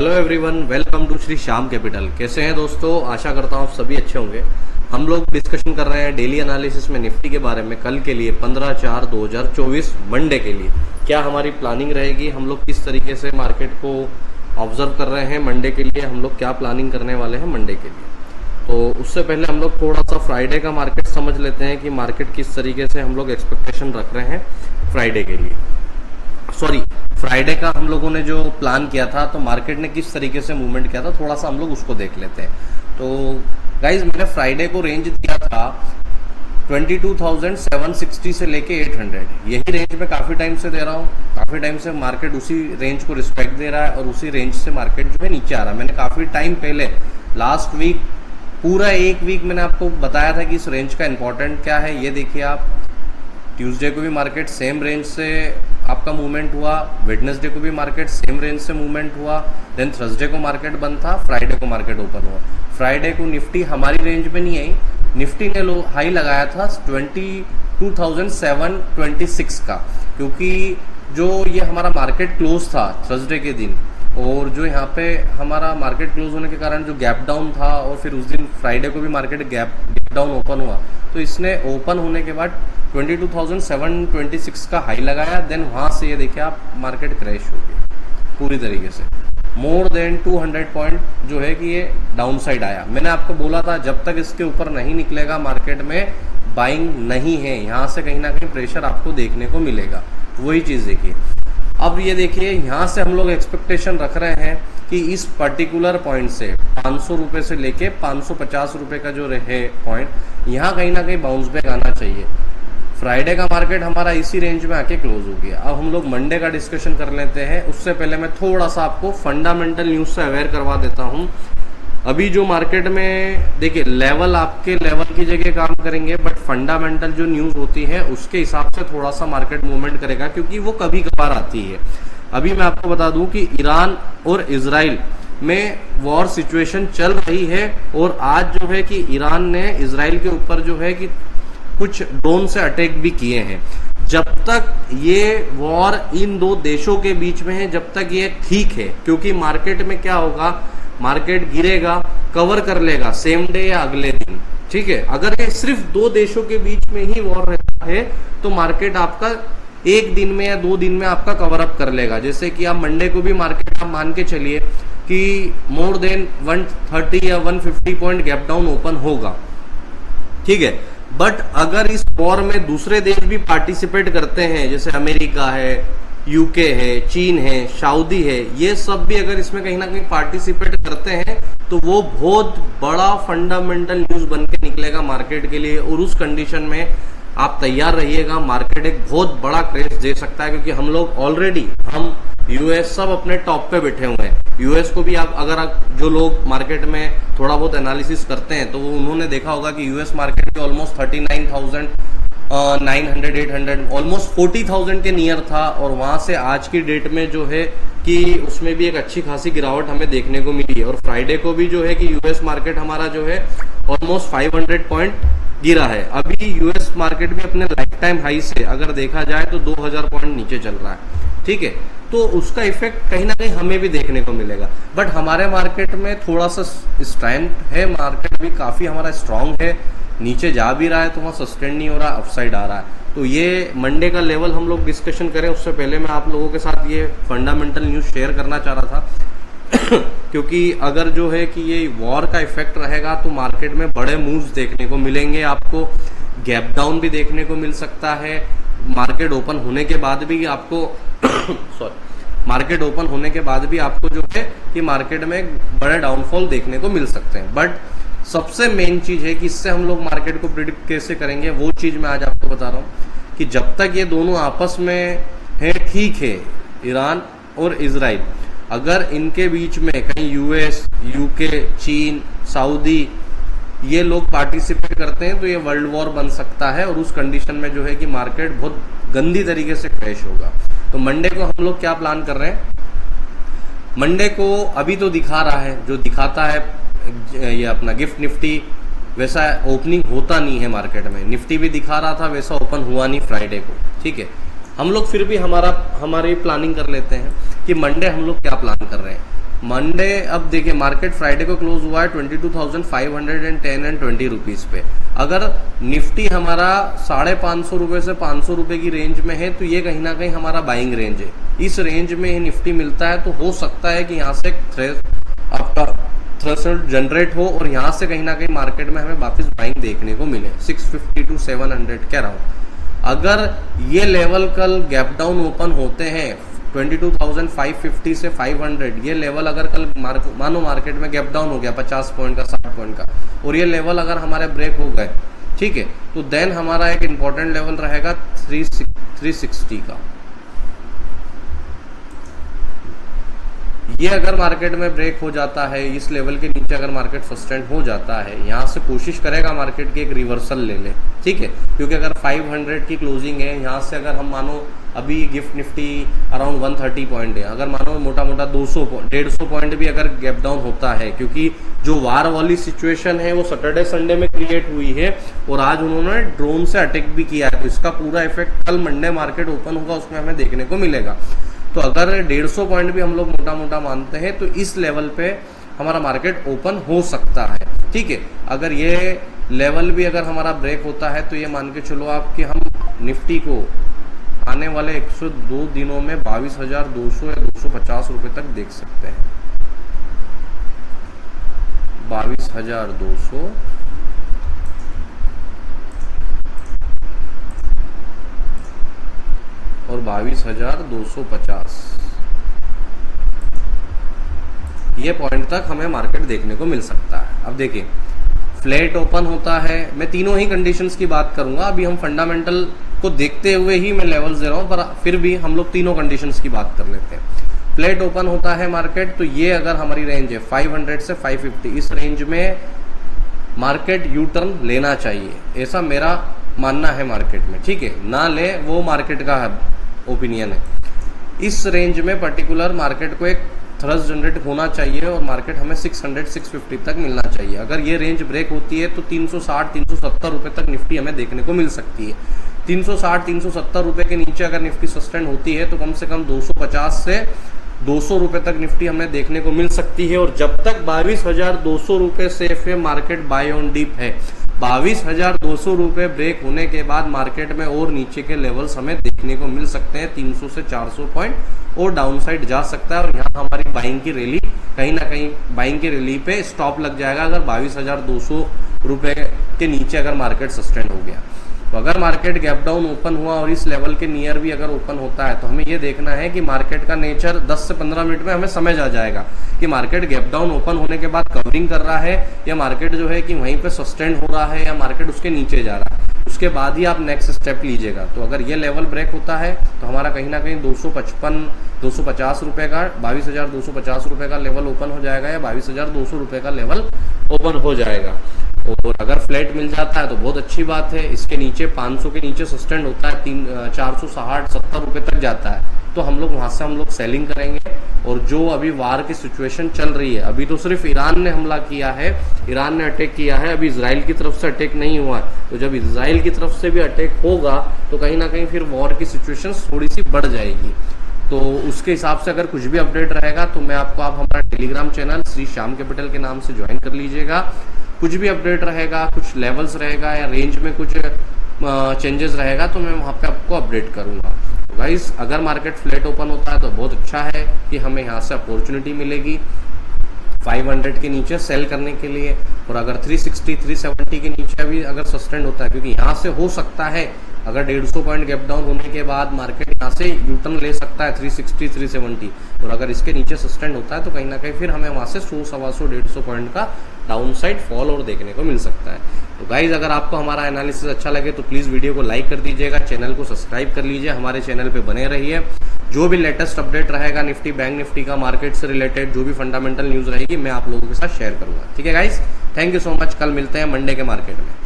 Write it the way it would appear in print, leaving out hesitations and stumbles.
Hello everyone, welcome to Shri Shyam capital. कैसे हैं दोस्तों? आशा करता हूँ सभी अच्छे होंगे। हम लोग डिस्कशन कर रहे हैं डेली एनालिसिस में निफ्टी के बारे में। कल के लिए 15/4/2024 मंडे के लिए क्या हमारी प्लानिंग रहेगी, हम लोग किस तरीके से मार्केट को ऑब्जर्व कर रहे हैं मंडे के लिए, हम लोग क्या प्लानिंग करने वाले हैं मंडे के लिए। तो उससे पहले हम लोग थोड़ा सा फ्राइडे का मार्केट समझ लेते हैं कि मार्केट किस तरीके से हम लोग एक्सपेक्टेशन रख रहे हैं फ्राइडे के लिए। फ्राइडे का हम लोगों ने जो प्लान किया था, तो मार्केट ने किस तरीके से मूवमेंट किया था, थोड़ा सा हम लोग उसको देख लेते हैं। तो गाइज, मैंने फ्राइडे को रेंज दिया था 22,760 से लेके 800। यही रेंज में काफ़ी टाइम से दे रहा हूँ। काफ़ी टाइम से मार्केट उसी रेंज को रिस्पेक्ट दे रहा है और उसी रेंज से मार्केट जो है नीचे आ रहा है। मैंने काफ़ी टाइम पहले, लास्ट वीक, पूरा एक वीक मैंने आपको बताया था कि इस रेंज का इंपॉर्टेंट क्या है। ये देखिए आप, ट्यूसडे को भी मार्केट सेम रेंज से आपका मूवमेंट हुआ, वेडनेसडे को भी मार्केट सेम रेंज से मूवमेंट हुआ, देन थर्सडे को मार्केट बंद था, फ्राइडे को मार्केट ओपन हुआ। फ्राइडे को निफ्टी हमारी रेंज में नहीं आई, निफ्टी ने हाई लगाया था 22,726 का, क्योंकि जो ये हमारा मार्केट क्लोज था थर्सडे के दिन, और जो यहाँ पे हमारा मार्केट क्लोज होने के कारण जो गैप डाउन था, और फिर उस दिन फ्राइडे को भी मार्केट गैप डाउन ओपन हुआ, तो इसने ओपन होने के बाद 22,726 का हाई लगाया। देन वहाँ से ये देखिए आप, मार्केट क्रैश हो गया पूरी तरीके से। मोर देन 200 पॉइंट जो है कि ये डाउन साइड आया। मैंने आपको बोला था जब तक इसके ऊपर नहीं निकलेगा मार्केट में बाइंग नहीं है, यहाँ से कहीं ना कहीं प्रेशर आपको देखने को मिलेगा। वही चीज़ देखिए। अब ये देखिए, यहाँ से हम लोग एक्सपेक्टेशन रख रहे हैं कि इस पर्टिकुलर पॉइंट से 500 रुपये से लेके 550 रुपये का जो रहे पॉइंट, यहाँ कहीं ना कहीं बाउंस बैक आना चाहिए। फ्राइडे का मार्केट हमारा इसी रेंज में आके क्लोज हो गया। अब हम लोग मंडे का डिस्कशन कर लेते हैं। उससे पहले मैं थोड़ा सा आपको फंडामेंटल न्यूज़ से अवेयर करवा देता हूँ। अभी जो मार्केट में देखिए, लेवल आपके लेवल की जगह काम करेंगे, बट फंडामेंटल जो न्यूज़ होती है उसके हिसाब से थोड़ा सा मार्केट मूवमेंट करेगा, क्योंकि वो कभी कभार आती है। अभी मैं आपको बता दूं कि ईरान और इजराइल में वॉर सिचुएशन चल रही है, और आज जो है कि ईरान ने इजराइल के ऊपर जो है कि कुछ ड्रोन से अटैक भी किए हैं। जब तक ये वॉर इन दो देशों के बीच में है, जब तक ये ठीक है, क्योंकि मार्केट में क्या होगा, मार्केट गिरेगा, कवर कर लेगा सेम डे या अगले दिन, ठीक है। अगर ये सिर्फ दो देशों के बीच में ही वॉर रहता है, तो मार्केट आपका एक दिन में या 2 दिन में आपका कवर अप कर लेगा। जैसे कि आप मंडे को भी मार्केट आप मान के चलिए कि मोर देन 130 या 150 पॉइंट गैप डाउन ओपन होगा, ठीक है। बट अगर इस वॉर में दूसरे देश भी पार्टिसिपेट करते हैं, जैसे अमेरिका है, यूके है, चीन है, सऊदी है, ये सब भी अगर इसमें कहीं ना कहीं पार्टिसिपेट करते हैं, तो वो बहुत बड़ा फंडामेंटल न्यूज बन के निकलेगा मार्केट के लिए। और उस कंडीशन में आप तैयार रहिएगा, मार्केट एक बहुत बड़ा क्रैश दे सकता है, क्योंकि हम लोग ऑलरेडी, हम यूएस सब अपने टॉप पे बैठे हुए हैं। यूएस को भी जो लोग मार्केट में थोड़ा बहुत एनालिसिस करते हैं, तो वो उन्होंने देखा होगा कि यूएस मार्केट भी ऑलमोस्ट 39,900 800 ऑलमोस्ट 40,000 के नियर था, और वहां से आज की डेट में जो है कि उसमें भी एक अच्छी खासी गिरावट हमें देखने को मिली है। और फ्राइडे को भी जो है कि यूएस मार्केट हमारा जो है ऑलमोस्ट 500 पॉइंट गिरा है। अभी यूएस मार्केट भी अपने लाइफ टाइम हाई से अगर देखा जाए तो 2000 पॉइंट नीचे चल रहा है, ठीक है। तो उसका इफेक्ट कहीं ना कहीं हमें भी देखने को मिलेगा। बट हमारे मार्केट में थोड़ा सा स्ट्रेंथ है, मार्केट भी काफ़ी हमारा स्ट्रांग है, नीचे जा भी रहा है तो वहाँ सस्टेन नहीं हो रहा, अपसाइड आ रहा है। तो ये मंडे का लेवल हम लोग डिस्कशन करें, उससे पहले मैं आप लोगों के साथ ये फंडामेंटल न्यूज़ शेयर करना चाह रहा था क्योंकि अगर जो है कि ये वॉर का इफेक्ट रहेगा, तो मार्केट में बड़े मूव्स देखने को मिलेंगे, आपको गैप डाउन भी देखने को मिल सकता है। मार्केट ओपन होने के बाद भी आपको मार्केट ओपन होने के बाद भी आपको जो है कि मार्केट में बड़े डाउनफॉल देखने को मिल सकते हैं। बट सबसे मेन चीज है कि इससे हम लोग मार्केट को प्रिडिक्ट कैसे करेंगे, वो चीज मैं आज आपको बता रहा हूँ कि जब तक ये दोनों आपस में है, ठीक है, ईरान और इजराइल, अगर इनके बीच में कहीं यूएस, यूके, चीन, सऊदी ये लोग पार्टिसिपेट करते हैं, तो ये वर्ल्ड वॉर बन सकता है, और उस कंडीशन में जो है कि मार्केट बहुत गंदी तरीके से क्रैश होगा। तो मंडे को हम लोग क्या प्लान कर रहे हैं, मंडे को अभी तो दिखा रहा है, जो दिखाता है ये अपना गिफ्ट निफ्टी, वैसा ओपनिंग होता नहीं है मार्केट में। निफ्टी भी दिखा रहा था, वैसा ओपन हुआ नहीं फ्राइडे को, ठीक है। हम लोग फिर भी हमारी प्लानिंग कर लेते हैं कि मंडे हम लोग क्या प्लान कर रहे हैं। मंडे, अब देखिए मार्केट फ्राइडे को क्लोज हुआ है 22,510 एंड 20 रुपीज पे। अगर निफ्टी हमारा 550 रुपए से 500 रुपए की रेंज में है तो ये कहीं ना कहीं हमारा बाइंग रेंज है। इस रेंज में निफ्टी मिलता है तो हो सकता है कि यहाँ से आपका थ्रेशोल्ड जनरेट हो और यहाँ से कहीं ना कहीं मार्केट में हमें वापस बाइंग देखने को मिले 650 टू 700 के अराउंड। अगर ये लेवल कल गैप डाउन ओपन होते हैं 22,550 से 500, ये लेवल अगर कल मानो मार्केट में गैप डाउन हो गया 50 पॉइंट का 60 पॉइंट का और ये लेवल अगर हमारे ब्रेक हो गए, ठीक है, तो देन हमारा एक इंपॉर्टेंट लेवल रहेगा 360 का। ये अगर मार्केट में ब्रेक हो जाता है, इस लेवल के नीचे अगर मार्केट सस्टेन हो जाता है, यहाँ से कोशिश करेगा मार्केट की एक रिवर्सल ले ले, ठीक है, क्योंकि अगर 500 की क्लोजिंग है, यहाँ से अगर हम मानो अभी गिफ्ट निफ्टी अराउंड 130 पॉइंट है, अगर मानो मोटा मोटा 150 पॉइंट भी अगर गैप डाउन होता है, क्योंकि जो वार वाली सिचुएशन है वो सैटरडे संडे में क्रिएट हुई है और आज उन्होंने ड्रोन से अटैक भी किया है, तो इसका पूरा इफेक्ट कल मंडे मार्केट ओपन होगा उसमें हमें देखने को मिलेगा। तो अगर 150 पॉइंट भी हम लोग मोटा मोटा मानते हैं तो इस लेवल पे हमारा मार्केट ओपन हो सकता है, ठीक है। अगर ये लेवल भी अगर हमारा ब्रेक होता है तो ये मान के चलो आप कि हम निफ्टी को आने वाले 102 दिनों में 22,200 या 250 रुपए तक देख सकते हैं। 22,200 और 22,250 ये पॉइंट तक हमें मार्केट देखने को मिल सकता है। अब देखिए फ्लैट ओपन होता है, मैं तीनों ही कंडीशंस की बात करूंगा, अभी हम फंडामेंटल को देखते हुए ही मैं लेवल्स दे रहा हूं, पर फिर भी हम लोग तीनों कंडीशंस की बात कर लेते हैं। फ्लैट ओपन होता है मार्केट तो ये अगर हमारी रेंज है 500 से 550, इस रेंज में मार्केट यू टर्न लेना चाहिए, ऐसा मेरा मानना है मार्केट में, ठीक है। ना ले वो मार्केट का ओपिनियन है। इस रेंज में पर्टिकुलर मार्केट को एक थ्रस्ट जनरेट होना चाहिए और मार्केट हमें 600-650 तक मिलना चाहिए। अगर ये रेंज ब्रेक होती है तो 360-370 रुपए तक निफ्टी हमें देखने को मिल सकती है। 360-370 रुपए के नीचे अगर निफ्टी सस्टेन होती है तो कम से कम 250 से 200 रुपए तक निफ्टी हमें देखने को मिल सकती है। और जब तक 22,200 रुपए सेफ है, मार्केट बाय ऑन डिप है। 22,200 रुपए ब्रेक होने के बाद मार्केट में और नीचे के लेवल्स हमें देखने को मिल सकते हैं, 300 से 400 पॉइंट और डाउन साइड जा सकता है। और यहाँ हमारी बाइंग की रैली कहीं ना कहीं बाइंग की रैली पे स्टॉप लग जाएगा अगर 22,200 रुपए के नीचे अगर मार्केट सस्टेन हो गया। तो अगर मार्केट गैप डाउन ओपन हुआ और इस लेवल के नियर भी अगर ओपन होता है तो हमें ये देखना है कि मार्केट का नेचर 10 से 15 मिनट में हमें समझ आ जाएगा कि मार्केट गैप डाउन ओपन होने के बाद कवरिंग कर रहा है या मार्केट जो है कि वहीं पे सस्टेन हो रहा है या मार्केट उसके नीचे जा रहा है। उसके बाद ही आप नेक्स्ट स्टेप लीजिएगा। तो अगर ये लेवल ब्रेक होता है तो हमारा कहीं ना कहीं 250 रुपए का 22,250 रुपए का लेवल ओपन हो जाएगा या 22,200 रुपए का लेवल ओपन हो जाएगा। और अगर फ्लैट मिल जाता है तो बहुत अच्छी बात है। इसके नीचे 500 के नीचे सस्टेंड होता है, 460-70 रुपए तक जाता है तो हम लोग वहां से हम लोग सेलिंग करेंगे। और जो अभी वार की सिचुएशन चल रही है, अभी तो सिर्फ ईरान ने हमला किया है, ईरान ने अटैक किया है, अभी इजराइल की तरफ से अटैक नहीं हुआ है। तो जब इजराइल की तरफ से भी अटैक होगा तो कहीं ना कहीं फिर वॉर की सिचुएशन थोड़ी सी बढ़ जाएगी। तो उसके हिसाब से अगर कुछ भी अपडेट रहेगा तो मैं आपको, आप हमारा Telegram channel Shri Shyam capital के नाम से ज्वाइन कर लीजिएगा। कुछ भी अपडेट रहेगा, कुछ लेवल्स रहेगा या रेंज में कुछ चेंजेस रहेगा तो मैं वहाँ पे आपको अपडेट करूँगा। तो गाइस अगर मार्केट फ्लैट ओपन होता है तो बहुत अच्छा है कि हमें यहाँ से अपॉर्चुनिटी मिलेगी 500 के नीचे सेल करने के लिए। और अगर 360-370 के नीचे भी अगर सस्टेंड होता है, क्योंकि यहाँ से हो सकता है अगर 150 पॉइंट गैप डाउन होने के बाद मार्केट यहाँ से यूटर्न ले सकता है 360-370, और अगर इसके नीचे सस्टेंड होता है तो कहीं ना कहीं फिर हमें वहाँ से 100-150 पॉइंट का डाउन साइड फॉल और देखने को मिल सकता है। तो गाइज अगर आपको हमारा एनालिसिस अच्छा लगे तो प्लीज़ वीडियो को लाइक कर दीजिएगा, चैनल को सब्सक्राइब कर लीजिए, हमारे चैनल पे बने रहिए। जो भी लेटेस्ट अपडेट रहेगा निफ्टी बैंक निफ्टी का, मार्केट से रिलेटेड जो भी फंडामेंटल न्यूज़ रहेगी मैं आप लोगों के साथ शेयर करूंगा। ठीक है guys, thank you so much. कल मिलते हैं मंडे के मार्केट में।